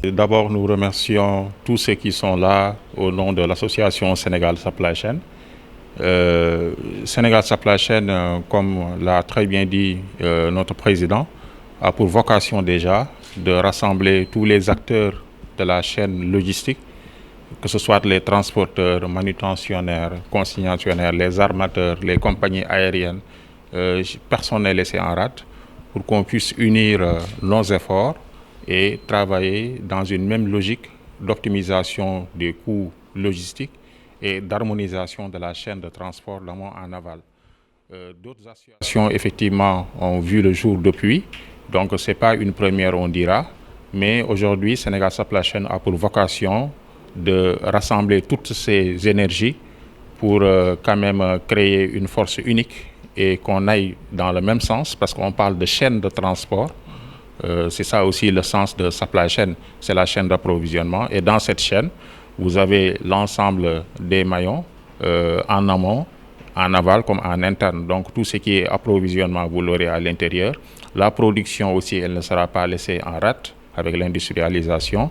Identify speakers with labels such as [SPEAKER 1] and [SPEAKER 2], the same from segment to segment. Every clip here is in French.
[SPEAKER 1] D'abord, nous remercions tous ceux qui sont là au nom de l'association Sénégal Supply Chain. Sénégal Supply Chain, comme l'a très bien dit notre président, a pour vocation déjà de rassembler tous les acteurs de la chaîne logistique, que ce soit les transporteurs, manutentionnaires, consignataires, les armateurs, les compagnies aériennes, personne n'est laissé en rade, pour qu'on puisse unir nos efforts et travailler dans une même logique d'optimisation des coûts logistiques et d'harmonisation de la chaîne de transport d'amont en aval. D'autres associations, effectivement, ont vu le jour depuis, donc ce n'est pas une première, on dira, mais aujourd'hui, Sénégal Supply Chain a pour vocation de rassembler toutes ces énergies pour quand même créer une force unique et qu'on aille dans le même sens, parce qu'on parle de chaîne de transport. C'est ça aussi le sens de supply chain, c'est la chaîne d'approvisionnement. Et dans cette chaîne, vous avez l'ensemble des maillons en amont, en aval comme en interne. Donc tout ce qui est approvisionnement, vous l'aurez à l'intérieur. La production aussi, elle ne sera pas laissée en rate avec l'industrialisation.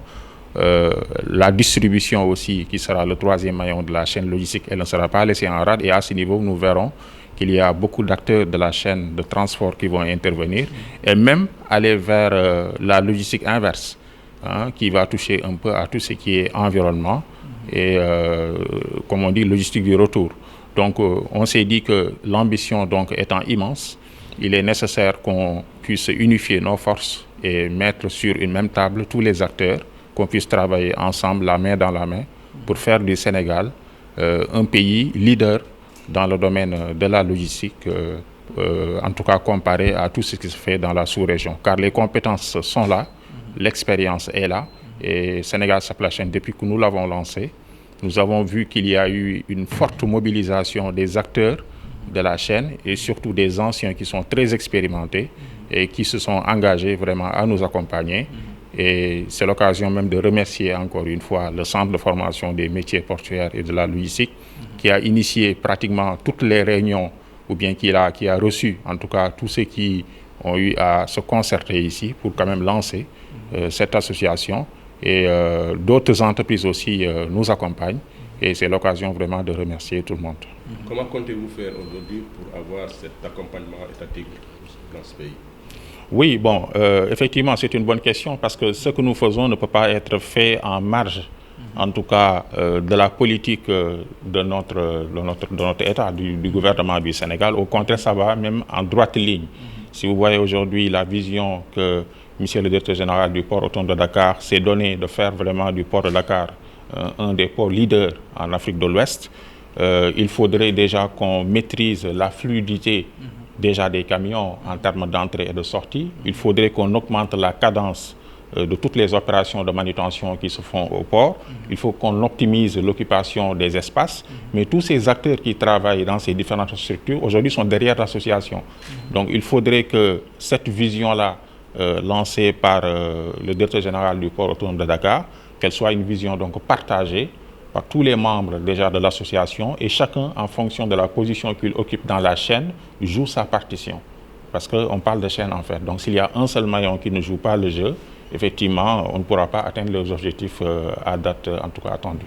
[SPEAKER 1] La distribution aussi, qui sera le troisième maillon de la chaîne logistique, elle ne sera pas laissée en rade. Et à ce niveau, nous verrons qu'il y a beaucoup d'acteurs de la chaîne de transport qui vont intervenir et même aller vers la logistique inverse, qui va toucher un peu à tout ce qui est environnement et, comme on dit, logistique du retour. Donc, on s'est dit que l'ambition donc étant immense, il est nécessaire qu'on puisse unifier nos forces et mettre sur une même table tous les acteurs, qu'on puisse travailler ensemble, la main dans la main, pour faire du Sénégal un pays leader dans le domaine de la logistique, en tout cas comparé à tout ce qui se fait dans la sous-région. Car les compétences sont là, l'expérience est là, et Sénégal Supply Chain, depuis que nous l'avons lancé, nous avons vu qu'il y a eu une forte mobilisation des acteurs de la chaîne et surtout des anciens qui sont très expérimentés et qui se sont engagés vraiment à nous accompagner. Et c'est l'occasion même de remercier encore une fois le Centre de formation des métiers portuaires et de la logistique qui a initié pratiquement toutes les réunions ou bien qui a reçu en tout cas tous ceux qui ont eu à se concerter ici pour quand même lancer cette association. Et d'autres entreprises aussi nous accompagnent et c'est l'occasion vraiment de remercier tout le monde.
[SPEAKER 2] Comment comptez-vous faire aujourd'hui pour avoir cet accompagnement étatique dans ce pays?
[SPEAKER 1] Oui, bon, effectivement, c'est une bonne question parce que ce que nous faisons ne peut pas être fait en marge, en tout cas, de la politique de notre État, du gouvernement du Sénégal. Au contraire, ça va même en droite ligne. Si vous voyez aujourd'hui la vision que M. le directeur général du port autonome de Dakar s'est donné de faire vraiment du port de Dakar un des ports leaders en Afrique de l'Ouest, il faudrait déjà qu'on maîtrise la fluidité déjà des camions en termes d'entrée et de sortie. Il faudrait qu'on augmente la cadence de toutes les opérations de manutention qui se font au port. Il faut qu'on optimise l'occupation des espaces. Mais tous ces acteurs qui travaillent dans ces différentes structures, aujourd'hui, sont derrière l'association. Donc il faudrait que cette vision-là, lancée par le directeur général du port autonome de Dakar, qu'elle soit une vision donc partagée par tous les membres déjà de l'association et chacun, en fonction de la position qu'il occupe dans la chaîne, joue sa partition. Parce qu'on parle de chaîne en fait. Donc s'il y a un seul maillon qui ne joue pas le jeu, effectivement, on ne pourra pas atteindre les objectifs à date en tout cas attendus.